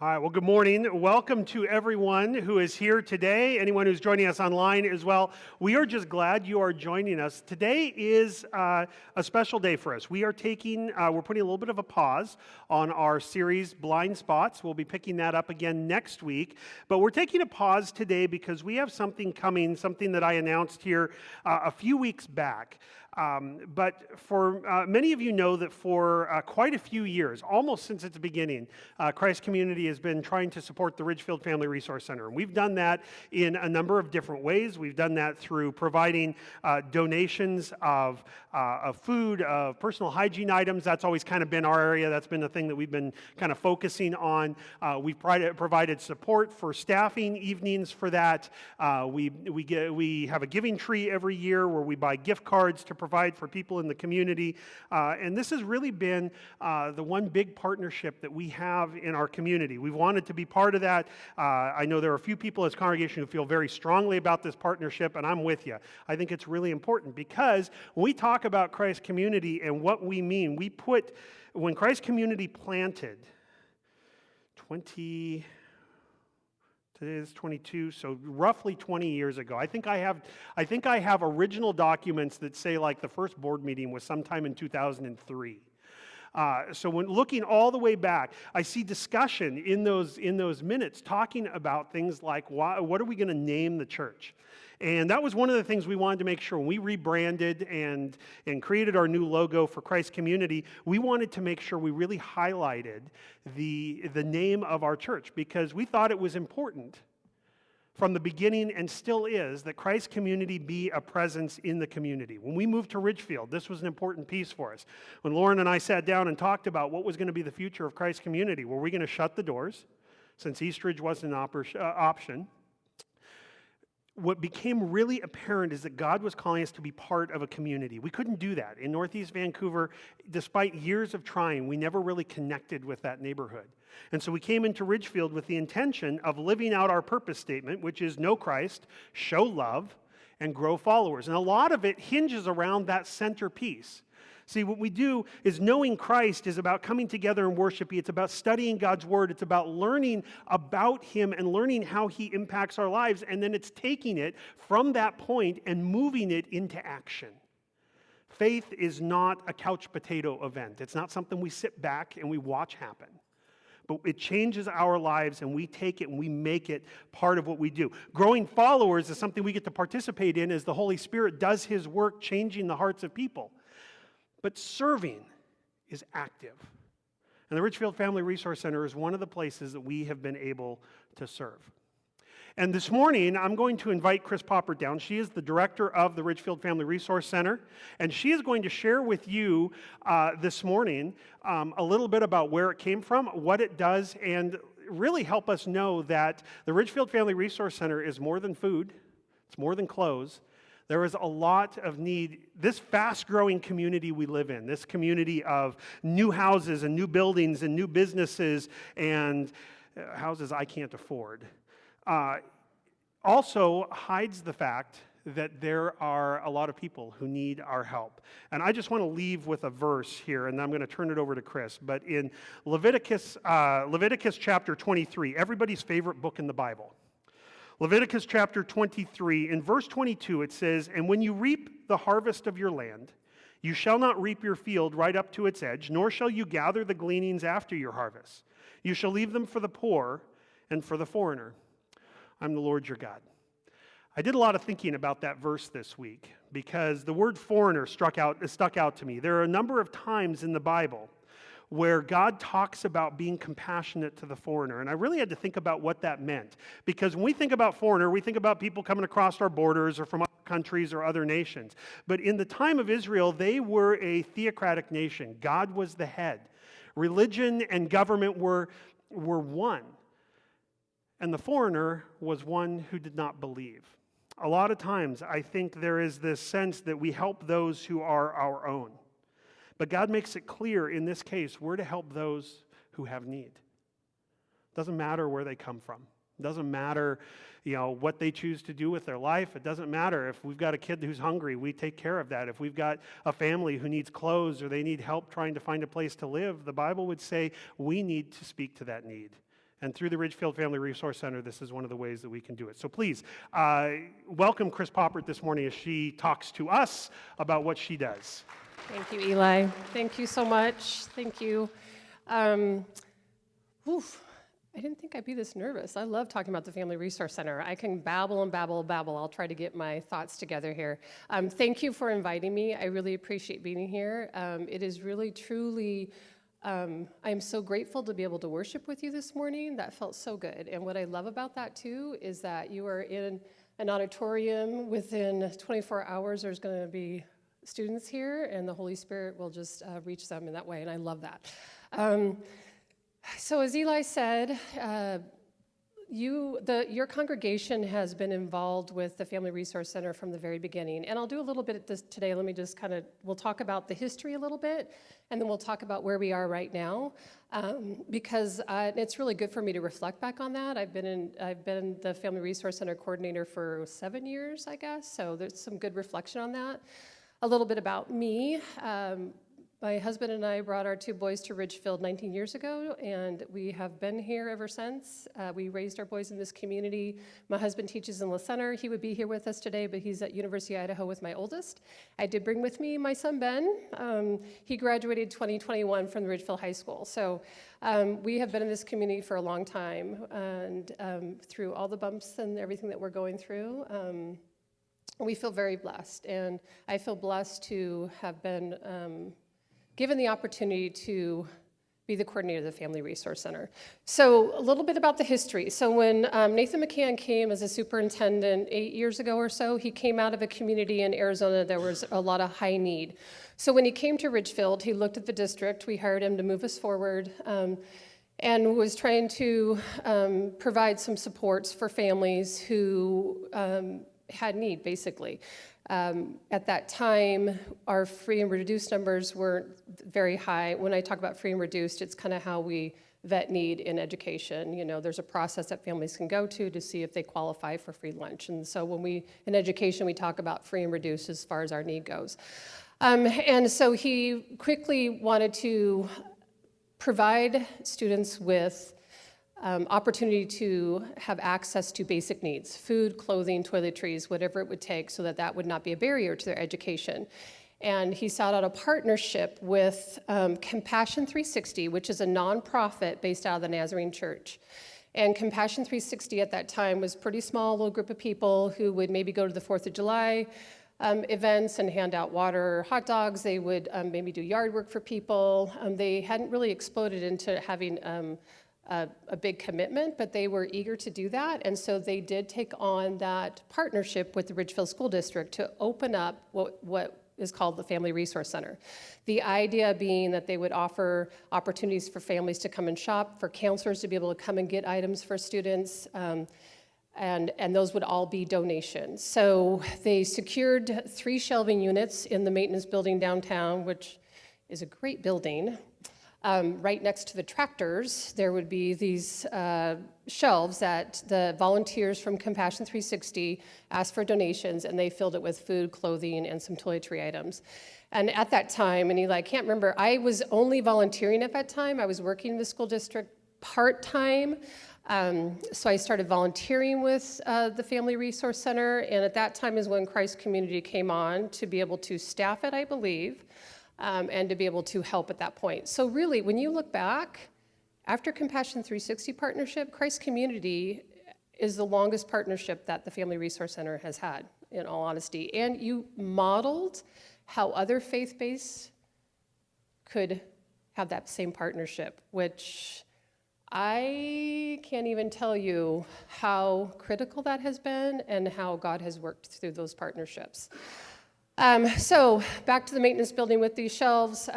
All right, well, good morning. Welcome to everyone who is here today, anyone who's joining us online as well. We are just glad you are joining us. Today is a special day for us. We're putting a little bit of a pause on our series, Blind Spots. We'll be picking that up again next week. But we're taking a pause today because we have something coming, something that I announced here a few weeks back. But for many of you know that for quite a few years, almost since its beginning, Christ Community has been trying to support the Ridgefield Family Resource Center. And we've done that in a number of different ways. We've done that through providing donations of food, of personal hygiene items. That's always kind of been our area. That's been the thing that we've been kind of focusing on. We've provided support for staffing evenings for that. We have a giving tree every year where we buy gift cards to provide for people in the community. And this has really been the one big partnership that we have in our community. We've wanted to be part of that. I know there are a few people as a congregation who feel very strongly about this partnership, and I'm with you. I think it's really important because when we talk about Christ Community and what we mean, when Christ Community planted today is 22, so roughly 20 years ago. I think I have original documents that say like the first board meeting was sometime in 2003. So when looking all the way back, I see discussion in those minutes talking about things like what are we going to name the church? And that was one of the things we wanted to make sure when we rebranded and created our new logo for Christ Community, we wanted to make sure we really highlighted the name of our church because we thought it was important from the beginning and still is that Christ Community be a presence in the community. When we moved to Ridgefield, this was an important piece for us. When Lauren and I sat down and talked about what was going to be the future of Christ Community, were we going to shut the doors since Eastridge wasn't an option? What became really apparent is that God was calling us to be part of a community. We couldn't do that. In Northeast Vancouver, despite years of trying, we never really connected with that neighborhood. And so we came into Ridgefield with the intention of living out our purpose statement, which is know Christ, show love, and grow followers. And a lot of it hinges around that centerpiece. See, what we do is knowing Christ is about coming together and worship. It's about studying God's Word. It's about learning about Him and learning how He impacts our lives. And then it's taking it from that point and moving it into action. Faith is not a couch potato event. It's not something we sit back and we watch happen. But it changes our lives and we take it and we make it part of what we do. Growing followers is something we get to participate in as the Holy Spirit does His work changing the hearts of people. But serving is active. And the Ridgefield Family Resource Center is one of the places that we have been able to serve. And this morning, I'm going to invite Christine Poppert down. She is the director of the Ridgefield Family Resource Center. And she is going to share with you this morning a little bit about where it came from, what it does, and really help us know that the Ridgefield Family Resource Center is more than food. It's more than clothes. There is a lot of need. This fast-growing community we live in, this community of new houses and new buildings and new businesses and houses I can't afford, also hides the fact that there are a lot of people who need our help. And I just want to leave with a verse here, and I'm going to turn it over to Chris. But in Leviticus chapter 23, everybody's favorite book in the Bible, Leviticus chapter 23, in verse 22, it says, "And when you reap the harvest of your land, you shall not reap your field right up to its edge, nor shall you gather the gleanings after your harvest. You shall leave them for the poor and for the foreigner. I'm the Lord your God." I did a lot of thinking about that verse this week because the word foreigner stuck out to me. There are a number of times in the Bible where God talks about being compassionate to the foreigner. And I really had to think about what that meant. Because when we think about foreigner, we think about people coming across our borders or from other countries or other nations. But in the time of Israel, they were a theocratic nation. God was the head. Religion and government were one. And the foreigner was one who did not believe. A lot of times, I think there is this sense that we help those who are our own. But God makes it clear in this case, we're to help those who have need. Doesn't matter where they come from. Doesn't matter, what they choose to do with their life. It doesn't matter if we've got a kid who's hungry, we take care of that. If we've got a family who needs clothes or they need help trying to find a place to live, the Bible would say we need to speak to that need. And through the Ridgefield Family Resource Center, this is one of the ways that we can do it. So please, welcome Chris Poppert this morning as she talks to us about what she does. Thank you, Eli. Thank you so much. Thank you. I didn't think I'd be this nervous. I love talking about the Family Resource Center. I can babble and babble and babble. I'll try to get my thoughts together here. Thank you for inviting me. I really appreciate being here. It is really, truly, I am so grateful to be able to worship with you this morning. That felt so good. And what I love about that, too, is that you are in an auditorium. Within 24 hours, there's going to be students here, and the Holy Spirit will just reach them in that way, and I love that. So as Eli said, your congregation has been involved with the Family Resource Center from the very beginning, and I'll do a little bit of this today. Let me just we'll talk about the history a little bit, and then we'll talk about where we are right now, because it's really good for me to reflect back on that. I've been the Family Resource Center coordinator for 7 years, I guess, so there's some good reflection on that. A little bit about me. My husband and I brought our 2 boys to Ridgefield 19 years ago, and we have been here ever since. We raised our boys in this community. My husband teaches in La Center. He would be here with us today, but he's at University of Idaho with my oldest. I did bring with me my son, Ben. He graduated 2021 from the Ridgefield High School. So we have been in this community for a long time, and through all the bumps and everything that we're going through, we feel very blessed. And I feel blessed to have been given the opportunity to be the coordinator of the Family Resource Center. So a little bit about the history. So when Nathan McCann came as a superintendent 8 years ago or so, he came out of a community in Arizona. There was a lot of high need. So when he came to Ridgefield, he looked at the district. We hired him to move us forward and was trying to provide some supports for families who had need, basically. At that time, our free and reduced numbers weren't very high. When I talk about free and reduced, it's kind of how we vet need in education. You know, there's a process that families can go to see if they qualify for free lunch. And so when in education, we talk about free and reduced as far as our need goes. And so he quickly wanted to provide students with opportunity to have access to basic needs, food, clothing, toiletries, whatever it would take, so that that would not be a barrier to their education. And he sought out a partnership with Compassion 360, which is a nonprofit based out of the Nazarene Church. And Compassion 360 at that time was a pretty small little group of people who would maybe go to the 4th of July events and hand out water or hot dogs. They would maybe do yard work for people. They hadn't really exploded into having a big commitment, but they were eager to do that, and so they did take on that partnership with the Ridgefield School District to open up what is called the Family Resource Center. The idea being that they would offer opportunities for families to come and shop, for counselors to be able to come and get items for students, and those would all be donations. So they secured 3 shelving units in the maintenance building downtown, which is a great building. Right next to the tractors, there would be these shelves that the volunteers from Compassion 360 asked for donations, and they filled it with food, clothing, and some toiletry items. And at that time, and I can't remember, I was only volunteering at that time. I was working in the school district part-time, so I started volunteering with the Family Resource Center, and at that time is when Christ Community came on to be able to staff it, I believe. And to be able to help at that point. So really, when you look back, after Compassion 360 partnership, Christ Community is the longest partnership that the Family Resource Center has had, in all honesty. And you modeled how other faith-based could have that same partnership, which I can't even tell you how critical that has been and how God has worked through those partnerships. So back to the maintenance building with these shelves.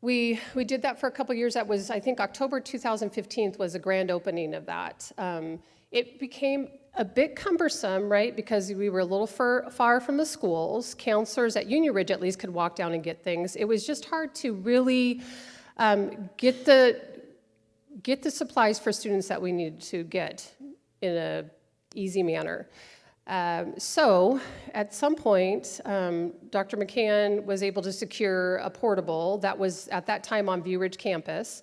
We did that for a couple years. That was, I think, October 2015 was the grand opening of that. It became a bit cumbersome, right, because we were a little far from the schools. Counselors at Union Ridge, at least, could walk down and get things. It was just hard to really get the supplies for students that we needed to get in an easy manner. So at some point, Dr. McCann was able to secure a portable that was at that time on View Ridge campus.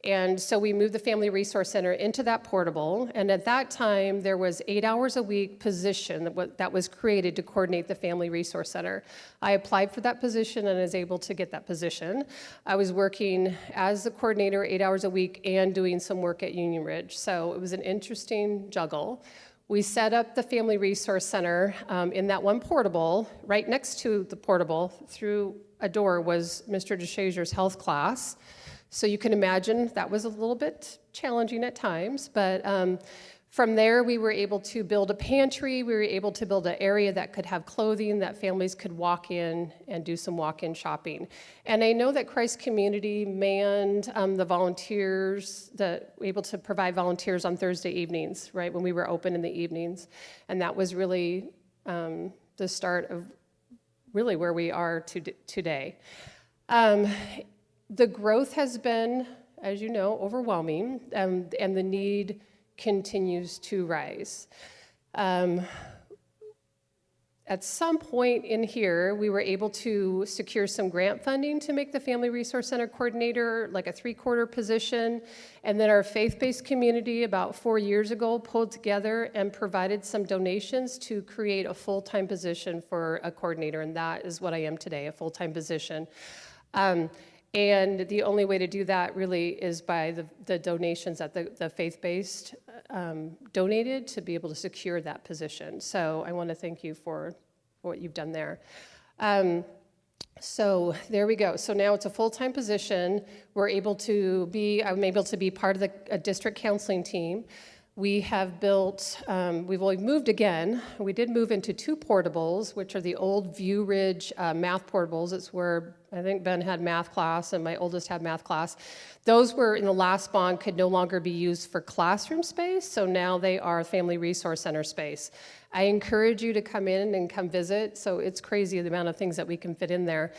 And so we moved the Family Resource Center into that portable. And at that time, there was 8 hours a week position that was created to coordinate the Family Resource Center. I applied for that position and was able to get that position. I was working as the coordinator 8 hours a week and doing some work at Union Ridge. So it was an interesting juggle. We set up the Family Resource Center in that one portable. Right next to the portable, through a door, was Mr. DeShazier's health class. So you can imagine that was a little bit challenging at times, but from there we were able to build a pantry. We were able to build an area that could have clothing that families could walk in and do some walk-in shopping. And I know that Christ Community manned the volunteers, able to provide volunteers on Thursday evenings, right, when we were open in the evenings. And that was really the start of really where we are today. The growth has been, as you know, overwhelming, and the need continues to rise. At some point in here, we were able to secure some grant funding to make the Family Resource Center coordinator like a 3/4 position, and then our faith-based community about 4 years ago pulled together and provided some donations to create a full-time position for a coordinator, and that is what I am today, a full-time position. And the only way to do that really is by the donations that the faith-based donated to be able to secure that position. So I want to thank you for what you've done there. So there we go. So now it's a full-time position. I'm able to be part of a district counseling team. We have built, we've moved again. We did move into 2 portables, which are the old View Ridge math portables. It's where I think Ben had math class and my oldest had math class. Those were in the last bond, could no longer be used for classroom space, so now they are Family Resource Center space. I encourage you to come in and come visit. So it's crazy the amount of things that we can fit in there.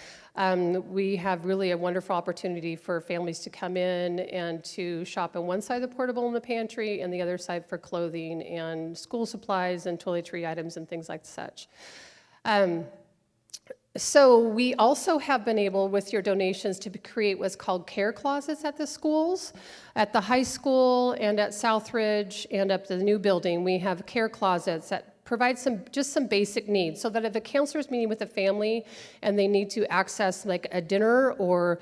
We have really a wonderful opportunity for families to come in and to shop on one side of the portable in the pantry and the other side for clothing and school supplies and toiletry items and things like such. So we also have been able, with your donations, to create what's called care closets at the schools. At the high school and at Southridge and up the new building, we have care closets that provide just some basic needs, so that if a counselor's meeting with a family and they need to access like a dinner or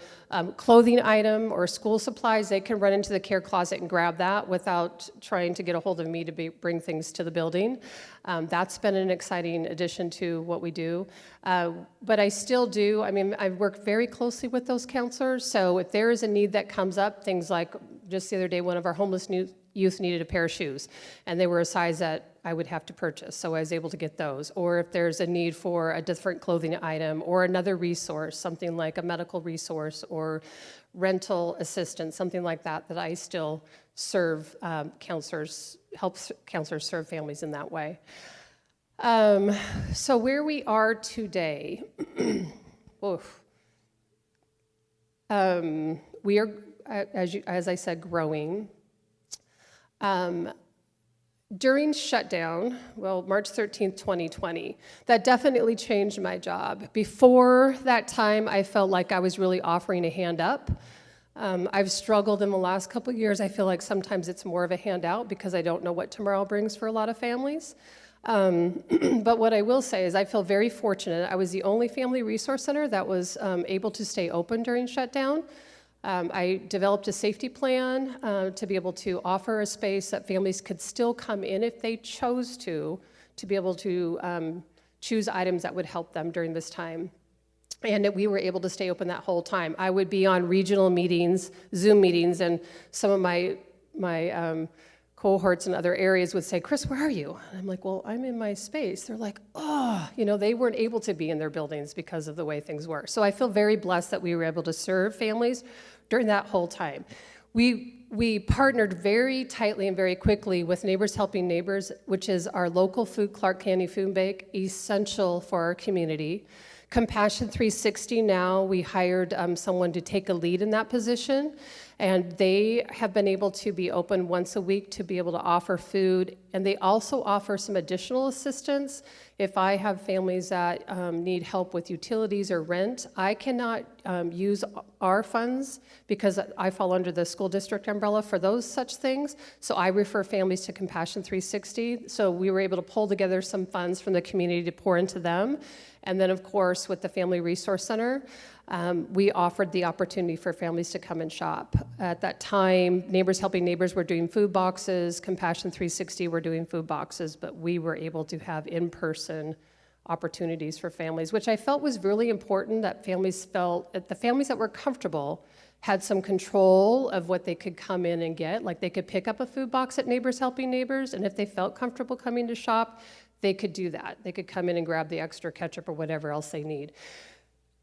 clothing item or school supplies, they can run into the care closet and grab that without trying to get a hold of me to bring things to the building. That's been an exciting addition to what we do. But I still do, I work very closely with those counselors, so if there is a need that comes up, things like just the other day, one of our homeless youth needed a pair of shoes, and they were a size that I would have to purchase, so I was able to get those. Or if there's a need for a different clothing item or another resource, something like a medical resource or rental assistance, something like that, that I still serve counselors, help counselors serve families in that way. So where we are today, we are, as I said, growing. During shutdown, March 13th, 2020, that definitely changed my job. Before that time, I felt like I was really offering a hand up. I've struggled in the last couple of years. I feel like sometimes it's more of a handout because I don't know what tomorrow brings for a lot of families. But what I will say is I feel very fortunate. I was the only Family Resource Center that was able to stay open during shutdown. I developed a safety plan to be able to offer a space that families could still come in if they chose to be able to choose items that would help them during this time. And that we were able to stay open that whole time. I would be on regional meetings, Zoom meetings, and some of my cohorts in other areas would say, "Chris, where are you?" And I'm like, "Well, I'm in my space." They're like, "Oh," they weren't able to be in their buildings because of the way things were. So I feel very blessed that we were able to serve families during that whole time. We partnered very tightly and very quickly with Neighbors Helping Neighbors, which is our local food, Clark County Food Bank, essential for our community. Compassion 360 now, we hired someone to take a lead in that position. And they have been able to be open once a week to be able to offer food. And they also offer some additional assistance. If I have families that need help with utilities or rent, I cannot use our funds because I fall under the school district umbrella for those such things. So I refer families to Compassion 360. So we were able to pull together some funds from the community to pour into them. And then, of course, with the Family Resource Center, we offered the opportunity for families to come and shop. At that time, Neighbors Helping Neighbors were doing food boxes, Compassion 360 were doing food boxes, but we were able to have in-person opportunities for families, which I felt was really important, that families felt, that the families that were comfortable had some control of what they could come in and get. Like they could pick up a food box at Neighbors Helping Neighbors, and if they felt comfortable coming to shop, they could do that. They could come in and grab the extra ketchup or whatever else they need.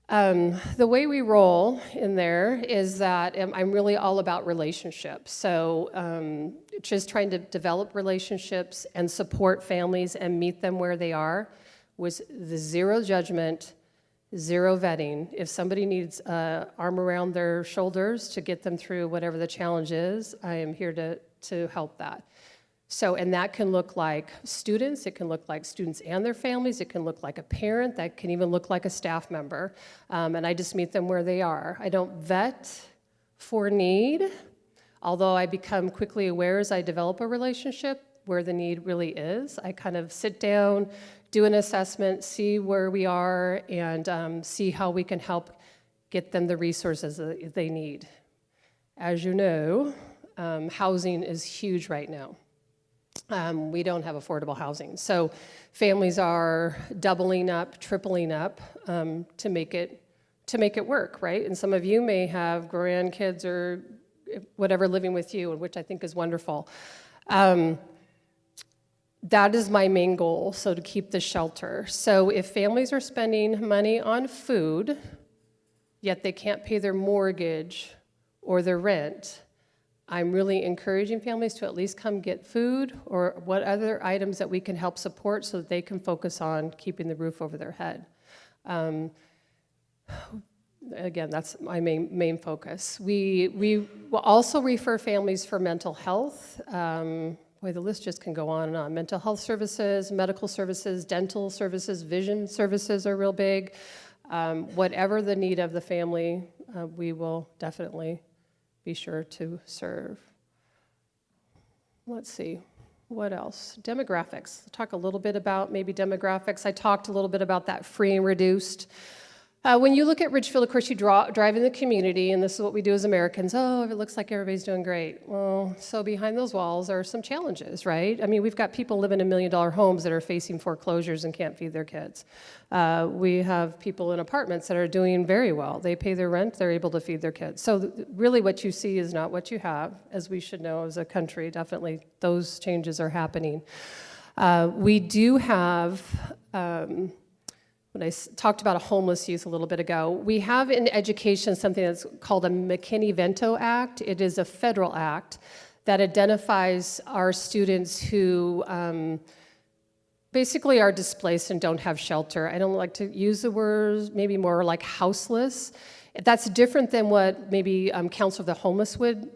The way we roll in there is that I'm really all about relationships. So just trying to develop relationships and support families and meet them where they are was the zero judgment, zero vetting. If somebody needs an arm around their shoulders to get them through whatever the challenge is, I am here to help that. So, and that can look like students, it can look like students and their families, it can look like a parent, that can even look like a staff member. And I just meet them where they are. I don't vet for need, although I become quickly aware as I develop a relationship where the need really is. I kind of sit down, do an assessment, see where we are, and see how we can help get them the resources that they need. As you know, housing is huge right now. We don't have affordable housing. So families are doubling up, tripling up to make it work, right? And some of you may have grandkids or whatever living with you, which I think is wonderful. That is my main goal, so to keep the shelter. So if families are spending money on food, yet they can't pay their mortgage or their rent, I'm really encouraging families to at least come get food or what other items that we can help support so that they can focus on keeping the roof over their head. Again, that's my main focus. We will also refer families for mental health. Boy, the list just can go on and on. Mental health services, medical services, dental services, vision services are real big. Whatever the need of the family, we will definitely be sure to serve. Let's see, what else? Demographics. Talk a little bit about maybe demographics. I talked a little bit about that free and reduced. When you look at Ridgefield, of course, you drive in the community, and this is what we do as Americans. Oh, it looks like everybody's doing great. Well, so behind those walls are some challenges, right? I mean, we've got people living in $1 million homes that are facing foreclosures and can't feed their kids. We have people in apartments that are doing very well. They pay their rent, they're able to feed their kids. So really what you see is not what you have, as we should know as a country. Definitely those changes are happening. We do have... when I talked about a homeless youth a little bit ago, we have in education something that's called a McKinney-Vento Act. It is a federal act that identifies our students who basically are displaced and don't have shelter. I don't like to use the words, maybe more like houseless. That's different than what maybe Council of the Homeless would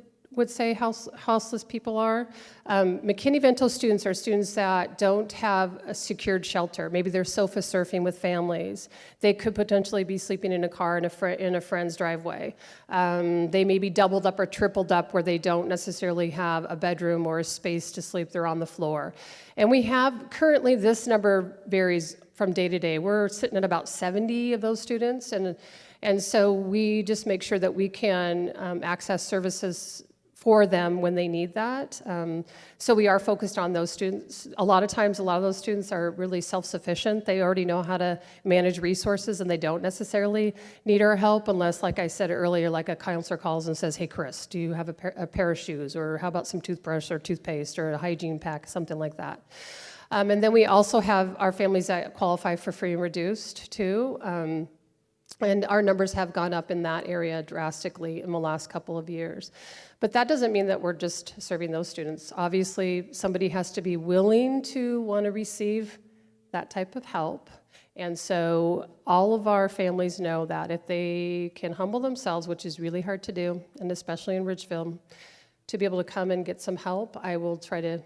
say houseless people are. McKinney-Vento students are students that don't have a secured shelter. Maybe they're sofa surfing with families. They could potentially be sleeping in a car in a friend's driveway. They may be doubled up or tripled up where they don't necessarily have a bedroom or a space to sleep. They're on the floor. And we have currently, this number varies from day to day. We're sitting at about 70 of those students. And so we just make sure that we can access services for them when they need that. So we are focused on those students. A lot of times, a lot of those students are really self-sufficient. They already know how to manage resources, and they don't necessarily need our help unless, like I said earlier, like a counselor calls and says, hey, Chris, do you have a pair of shoes? Or how about some toothbrush or toothpaste or a hygiene pack, something like that. And then we also have our families that qualify for free and reduced, too. And our numbers have gone up in that area drastically in the last couple of years. But that doesn't mean that we're just serving those students. Obviously, somebody has to be willing to want to receive that type of help. And so all of our families know that if they can humble themselves, which is really hard to do, and especially in Ridgefield, to be able to come and get some help, I will try to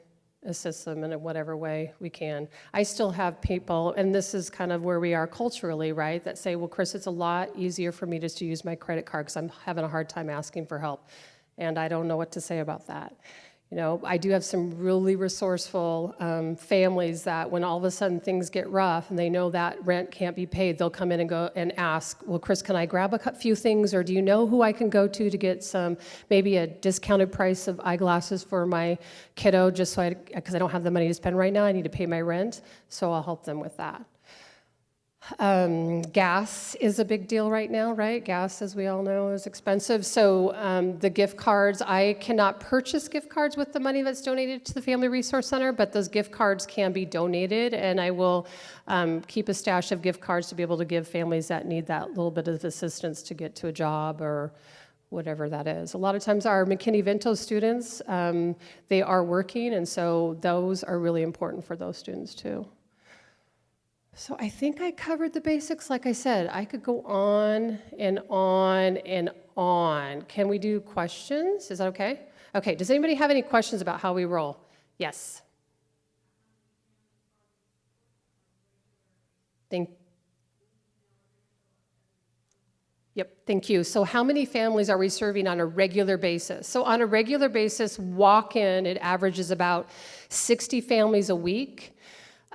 assist them in whatever way we can. I still have people, and this is kind of where we are culturally, right, that say, well, Chris, it's a lot easier for me just to use my credit card because I'm having a hard time asking for help. And I don't know what to say about that. You know, I do have some really resourceful families that when all of a sudden things get rough and they know that rent can't be paid, they'll come in and go and ask, well, Chris, can I grab a few things, or do you know who I can go to get some, maybe a discounted price of eyeglasses for my kiddo, just so because I don't have the money to spend right now, I need to pay my rent, so I'll help them with that. Gas is a big deal right now, right? Gas, as we all know, is expensive. So the gift cards, I cannot purchase gift cards with the money that's donated to the Family Resource Center, but those gift cards can be donated, and I will keep a stash of gift cards to be able to give families that need that little bit of assistance to get to a job or whatever that is. A lot of times our McKinney-Vento students, they are working, and so those are really important for those students too. So I think I covered the basics. Like I said, I could go on and on and on. Can we do questions? Is that okay? Okay, does anybody have any questions about how we roll? Yes. Yep, thank you. So how many families are we serving on a regular basis? So on a regular basis, walk-in, it averages about 60 families a week.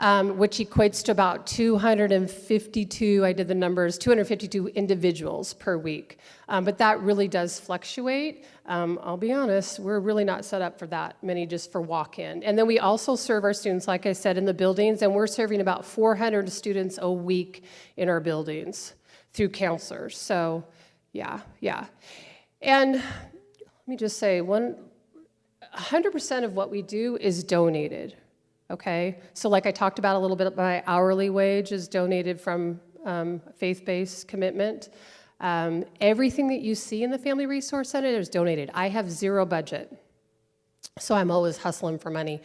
Which equates to about 252, I did the numbers, 252 individuals per week. But that really does fluctuate. I'll be honest, we're really not set up for that many just for walk-in. And then we also serve our students, like I said, in the buildings, and we're serving about 400 students a week in our buildings through counselors. So, yeah. And let me just say, 100% of what we do is donated. Okay, so like I talked about a little bit, my hourly wage is donated from faith-based commitment. Everything that you see in the Family Resource Center is donated. I have zero budget, so I'm always hustling for money.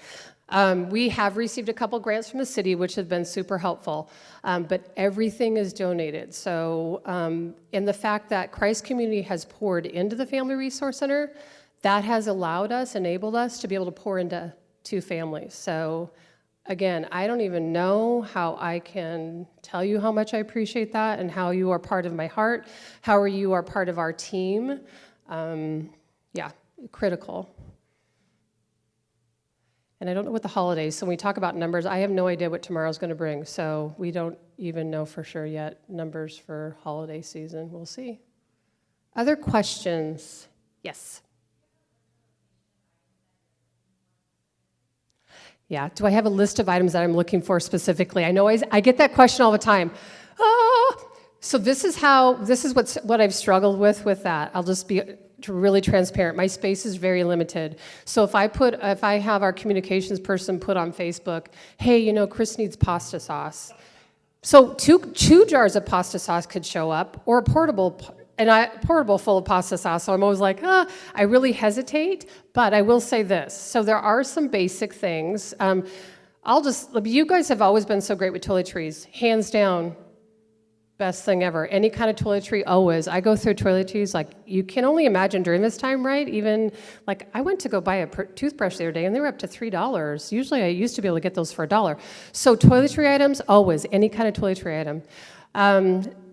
We have received a couple grants from the city, which have been super helpful, but everything is donated. So, and the fact that Christ Community has poured into the Family Resource Center, that has enabled us to be able to pour into 2 families. So again, I don't even know how I can tell you how much I appreciate that and how you are part of my heart, how you are part of our team. Yeah, critical. And I don't know what the holidays, so when we talk about numbers, I have no idea what tomorrow's going to bring, so we don't even know for sure yet numbers for holiday season. We'll see. Other questions? Yes. Yeah, do I have a list of items that I'm looking for specifically? I know I get that question all the time. So this is what I've struggled with that. I'll just be really transparent. My space is very limited. So if I have our communications person put on Facebook, hey, you know, Chris needs pasta sauce. So two jars of pasta sauce could show up, or a portable full of pasta sauce, so I'm always like, I really hesitate, but I will say this. So there are some basic things. You guys have always been so great with toiletries. Hands down, best thing ever. Any kind of toiletry, always. I go through toiletries, like, you can only imagine during this time, right? Even, like, I went to go buy a toothbrush the other day, and they were up to $3. Usually I used to be able to get those for $1. So toiletry items, always, any kind of toiletry item.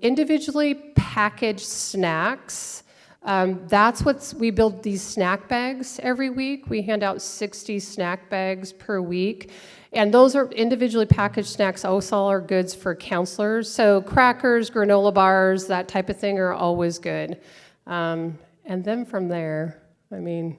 Individually packaged snacks. We build these snack bags every week. We hand out 60 snack bags per week. And those are individually packaged snacks, also are goods for counselors. So crackers, granola bars, that type of thing are always good. And then from there, I mean,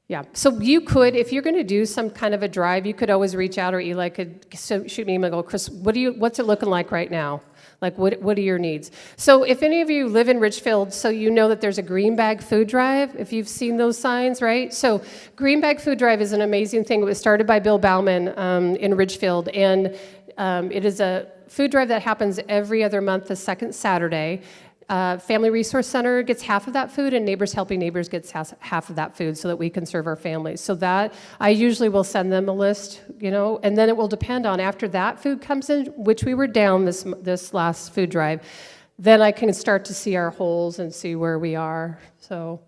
yeah. So you could, if you're going to do some kind of a drive, you could always reach out, or Eli could shoot me an email and go, Chris, what's it looking like right now? Like, what are your needs? So if any of you live in Ridgefield, so you know that there's a Green Bag Food Drive, if you've seen those signs, right? So Green Bag Food Drive is an amazing thing. It was started by Bill Bauman in Ridgefield, and it is a food drive that happens every other month, the second Saturday. Family Resource Center gets half of that food, and Neighbors Helping Neighbors gets half of that food so that we can serve our families. So that, I usually will send them a list, and then it will depend on after that food comes in, which we were down this last food drive, then I can start to see our holes and see where we are. So,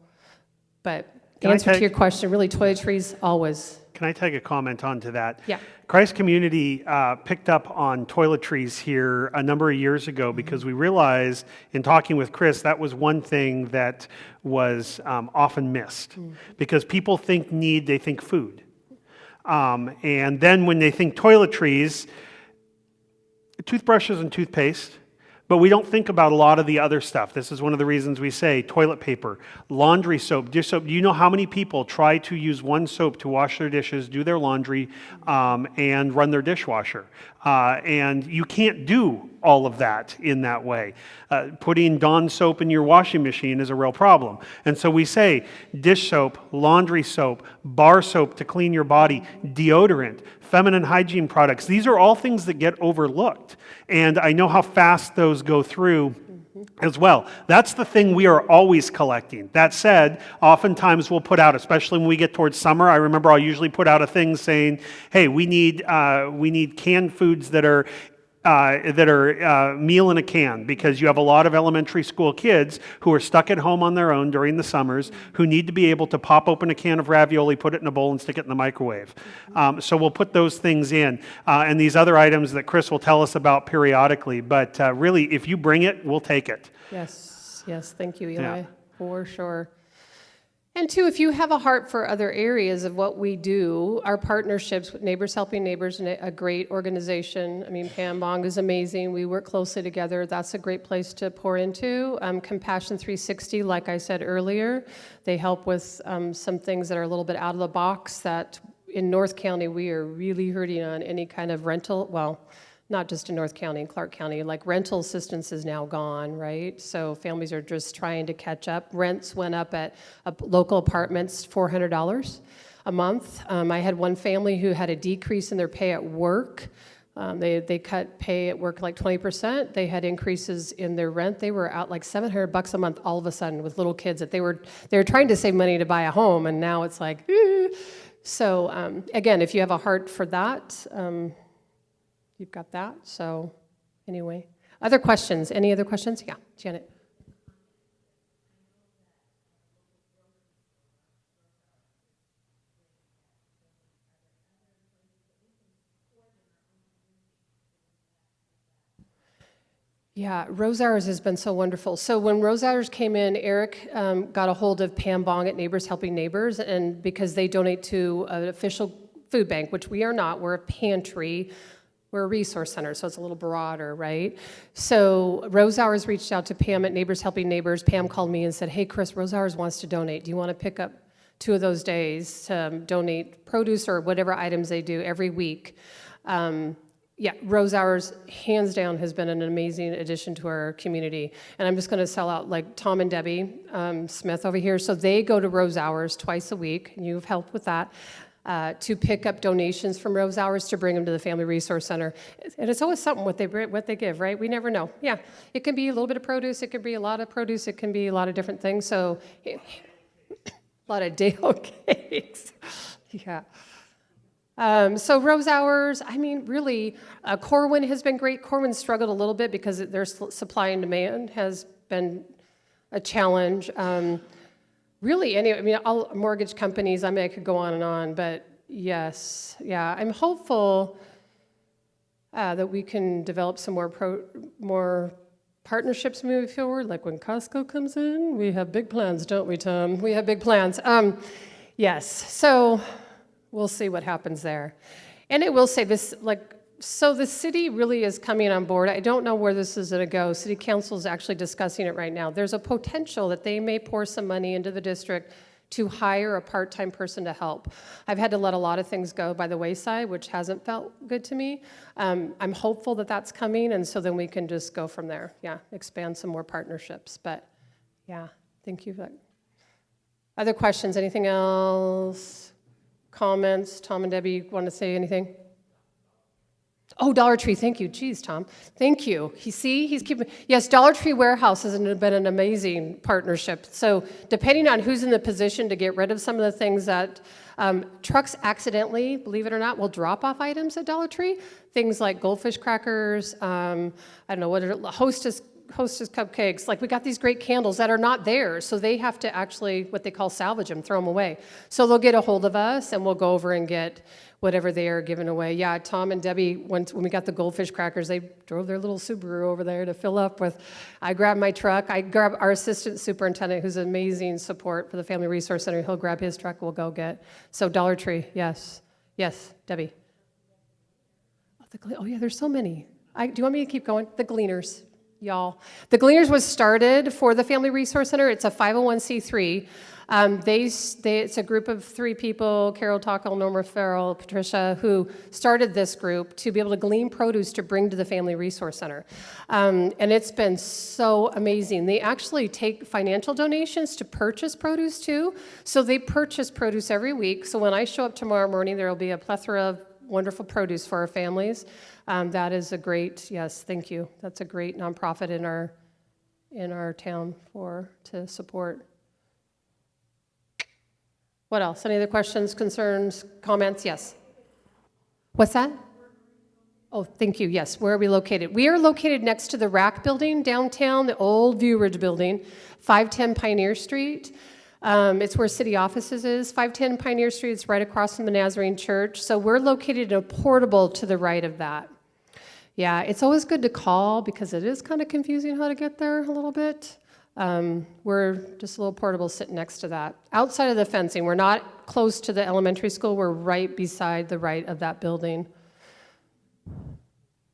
but the answer to your question, really, toiletries, always. Can I take a comment on to that? Yeah. Christ Community picked up on toiletries here a number of years ago because we realized in talking with Chris that was one thing that was often missed because people think need, they think food. And then when they think toiletries, toothbrushes and toothpaste, but we don't think about a lot of the other stuff. This is one of the reasons we say toilet paper, laundry soap, dish soap. Do you know how many people try to use one soap to wash their dishes, do their laundry, and run their dishwasher? And you can't do all of that in that way. Putting Dawn soap in your washing machine is a real problem. And so we say dish soap, laundry soap, bar soap to clean your body, deodorant, feminine hygiene products. These are all things that get overlooked. And I know how fast those go through as well. That's the thing we are always collecting. That said, oftentimes we'll put out, especially when we get towards summer, I remember I'll usually put out a thing saying, hey, we need canned foods that are meal in a can, because you have a lot of elementary school kids who are stuck at home on their own during the summers who need to be able to pop open a can of ravioli, put it in a bowl, and stick it in the microwave. So we'll put those things in. And these other items that Chris will tell us about periodically. But really, if you bring it, we'll take it. Yes, thank you, Eli, Yeah. for sure. And two, if you have a heart for other areas of what we do, our partnerships with Neighbors Helping Neighbors, a great organization. I mean, Pam Bong is amazing. We work closely together. That's a great place to pour into. Compassion 360, like I said earlier, they help with some things that are a little bit out of the box that in North County we are really hurting on any kind of rental, well, not just in North County, in Clark County, like rental assistance is now gone, right? So families are just trying to catch up. Rents went up at local apartments, $400 a month. I had one family who had a decrease in their pay at work. They cut pay at work like 20%. They had increases in their rent. They were out like $700 a month all of a sudden with little kids that they were trying to save money to buy a home, and now it's like, So again, if you have a heart for that, you've got that. So anyway, other questions? Any other questions? Yeah, Janet. Yeah, Rose Hours has been so wonderful. So when Rose Hours came in, Eric got a hold of Pam Bong at Neighbors Helping Neighbors, and because they donate to an official food bank, which we are not, we're a pantry, we're a resource center, so it's a little broader, right? So Rose Hours reached out to Pam at Neighbors Helping Neighbors. Pam called me and said, hey, Chris, Rose Hours wants to donate. Do you want to pick up 2 of those days to donate produce or whatever items they do every week? Yeah, Rose Hours, hands down, has been an amazing addition to our community. And I'm just going to sell out like Tom and Debbie Smith over here. So they go to Rose Hours twice a week, and you've helped with that, to pick up donations from Rose Hours to bring them to the Family Resource Center. And it's always something what they give, right? We never know. Yeah, it can be a little bit of produce. It could be a lot of produce. It can be a lot of different things. So a lot of day-old cakes. Yeah. So Rose Hours, I mean, really, Corwin has been great. Corwin struggled a little bit because their supply and demand has been a challenge. Really, anyway, I mean, all mortgage companies, I mean, I could go on, but yes, yeah, I'm hopeful that we can develop some more partnerships moving forward. Like when Costco comes in, we have big plans, don't we, Tom? We have big plans. Yes, so we'll see what happens there. And it will say this, so the city really is coming on board. I don't know where this is going to go. City Council is actually discussing it right now. There's a potential that they may pour some money into the district to hire a part-time person to help. I've had to let a lot of things go by the wayside, which hasn't felt good to me. I'm hopeful that that's coming, and so then we can just go from there. Yeah, expand some more partnerships. But yeah, thank you. Other questions? Anything else? Comments? Tom and Debbie want to say anything? Oh, Dollar Tree, thank you. Geez, Tom, thank you. He's keeping, yes, Dollar Tree Warehouse has been an amazing partnership. So depending on who's in the position to get rid of some of the things that trucks accidentally, believe it or not, will drop off items at Dollar Tree. Things like goldfish crackers, I don't know, what are Hostess cupcakes. Like, we got these great candles that are not theirs, so they have to actually, what they call salvage them, throw them away. So they'll get a hold of us, and we'll go over and get whatever they are giving away. Yeah, Tom and Debbie, when we got the goldfish crackers, they drove their little Subaru over there to fill up with. I grabbed my truck. I grabbed our assistant superintendent, who's amazing support for the Family Resource Center. He'll grab his truck, we'll go get. So Dollar Tree, yes. Yes, Debbie. Oh, yeah, there's so many. Do you want me to keep going? The Gleaners, y'all. The Gleaners was started for the Family Resource Center. It's a 501c3. It's a group of 3 people, Carol Tockel, Norma Farrell, Patricia, who started this group to be able to glean produce to bring to the Family Resource Center. And it's been so amazing. They actually take financial donations to purchase produce too. So they purchase produce every week. So when I show up tomorrow morning, there will be a plethora of wonderful produce for our families. That is a great, yes, thank you. That's a great nonprofit in our town to support. What else? Any other questions, concerns, comments? Yes. What's that? Oh, thank you. Yes. Where are we located? We are located next to the RAC building downtown, the old View Ridge building, 510 Pioneer Street. It's where city offices is. 510 Pioneer Street is right across from the Nazarene Church. So we're located in a portable to the right of that. Yeah, it's always good to call because it is kind of confusing how to get there a little bit. We're just a little portable sitting next to that. Outside of the fencing, we're not close to the elementary school. We're right beside the right of that building.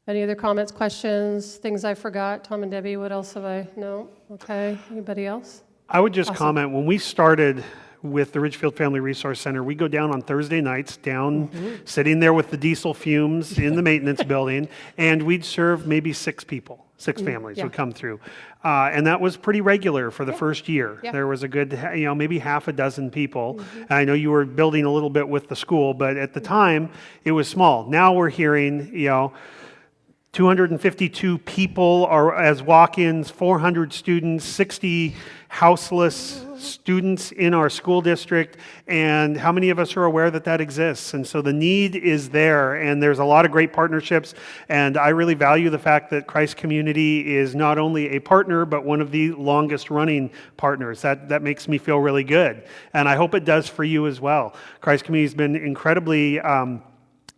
Any other comments, questions, things I forgot? Tom and Debbie, what else have I? No? Okay. Anybody else? I would just Awesome. comment, when we started with the Ridgefield Family Resource Center, we go down on Thursday nights, sitting there with the diesel fumes in the maintenance building, and we'd serve maybe 6 people. 6 families would come through. And that was pretty regular for the first year. Yeah. There was a good, maybe half a dozen people. And I know you were building a little bit with the school, but at the time, it was small. Now we're hearing, 252 people are as walk-ins, 400 students, 60 houseless students in our school district, and how many of us are aware that that exists? And so the need is there, and there's a lot of great partnerships, and I really value the fact that Christ Community is not only a partner, but one of the longest running partners. That makes me feel really good, and I hope it does for you as well. Christ Community has been incredibly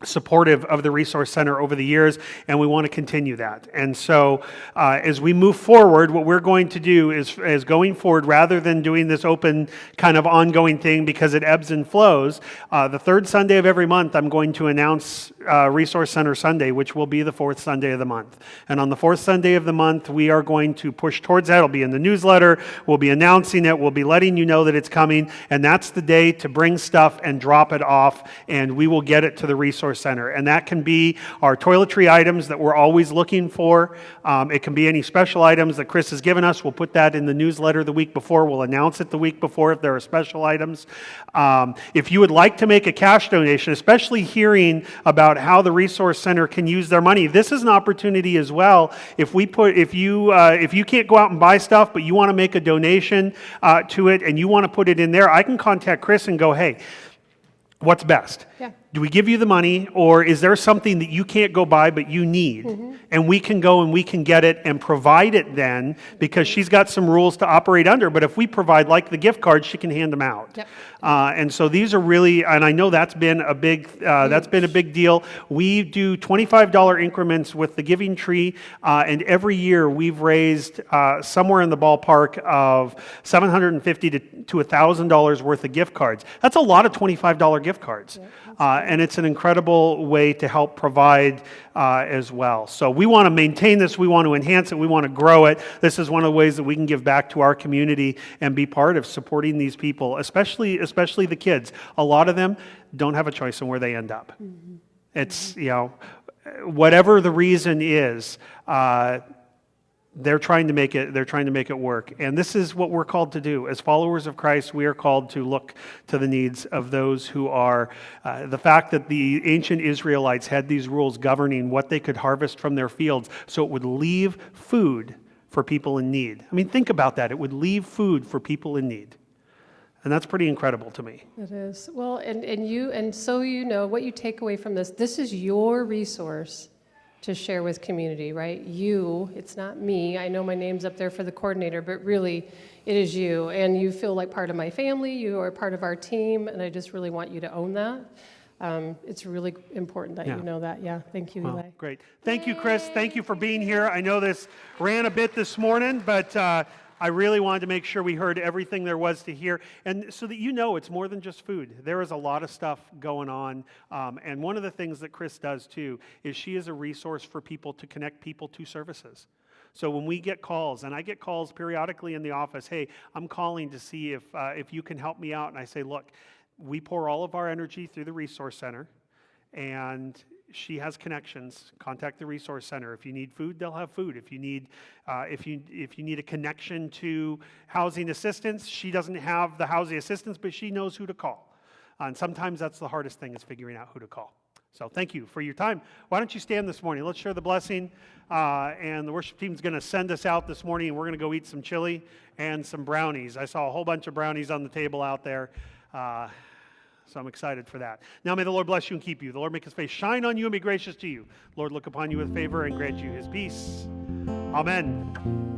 supportive of the Resource Center over the years, and we want to continue that. And so as we move forward, what we're going to do is going forward, rather than doing this open kind of ongoing thing because it ebbs and flows, the 3rd Sunday of every month, I'm going to announce Resource Center Sunday, which will be the 4th Sunday of the month. And on the 4th Sunday of the month, we are going to push towards that. It'll be in the newsletter. We'll be announcing it. We'll be letting you know that it's coming. And that's the day to bring stuff and drop it off, and we will get it to the Resource Center. And that can be our toiletry items that we're always looking for. It can be any special items that Chris has given us. We'll put that in the newsletter the week before. We'll announce it the week before if there are special items. If you would like to make a cash donation, especially hearing about how the Resource Center can use their money, this is an opportunity as well. If you can't go out and buy stuff, but you want to make a donation to it and you want to put it in there, I can contact Chris and go, hey, what's best? Yeah. Do we give you the money, or is there something that you can't go buy but you need? And we can go and we can get it and provide it then, because she's got some rules to operate under. But if we provide, like the gift cards, she can hand them out. Yep. And so these are really, and I know that's been a big deal. We do $25 increments with the Giving Tree, and every year we've raised somewhere in the ballpark of $750 to $1,000 worth of gift cards. That's a lot of $25 gift cards. And it's an incredible way to help provide as well. So we want to maintain this, we want to enhance it, we want to grow it. This is one of the ways that we can give back to our community and be part of supporting these people, especially the kids. A lot of them don't have a choice in where they end up. It's, whatever the reason is, they're trying to make it work. And this is what we're called to do. As followers of Christ, we are called to look to the needs of those who are, the fact that the ancient Israelites had these rules governing what they could harvest from their fields, so it would leave food for people in need. I mean, think about that. It would leave food for people in need. And that's pretty incredible to me. It is. Well, and so you know what you take away from this is your resource to share with community, right? You, it's not me. I know my name's up there for the coordinator, but really it is you. And you feel like part of my family, you are part of our team, and I just really want you to own that. It's really important that you know that. Yeah, thank you, Well, Eli. great. Thank you, Chris. Thank you for being here. I know this ran a bit this morning, but I really wanted to make sure we heard everything there was to hear, and so that you know it's more than just food. There is a lot of stuff going on, and one of the things that Chris does too is she is a resource for people to connect people to services. So when we get calls, and I get calls periodically in the office, hey, I'm calling to see if you can help me out, and I say, look, we pour all of our energy through the Resource Center, and she has connections. Contact the Resource Center. If you need food, they'll have food. If you need a connection to housing assistance, she doesn't have the housing assistance, but she knows who to call. And sometimes that's the hardest thing, is figuring out who to call. So thank you for your time. Why don't you stand this morning? Let's share the blessing. And the worship team's going to send us out this morning, and we're going to go eat some chili and some brownies. I saw a whole bunch of brownies on the table out there. So I'm excited for that. Now may the Lord bless you and keep you. The Lord make his face shine on you and be gracious to you. Lord look upon you with favor and grant you his peace. Amen.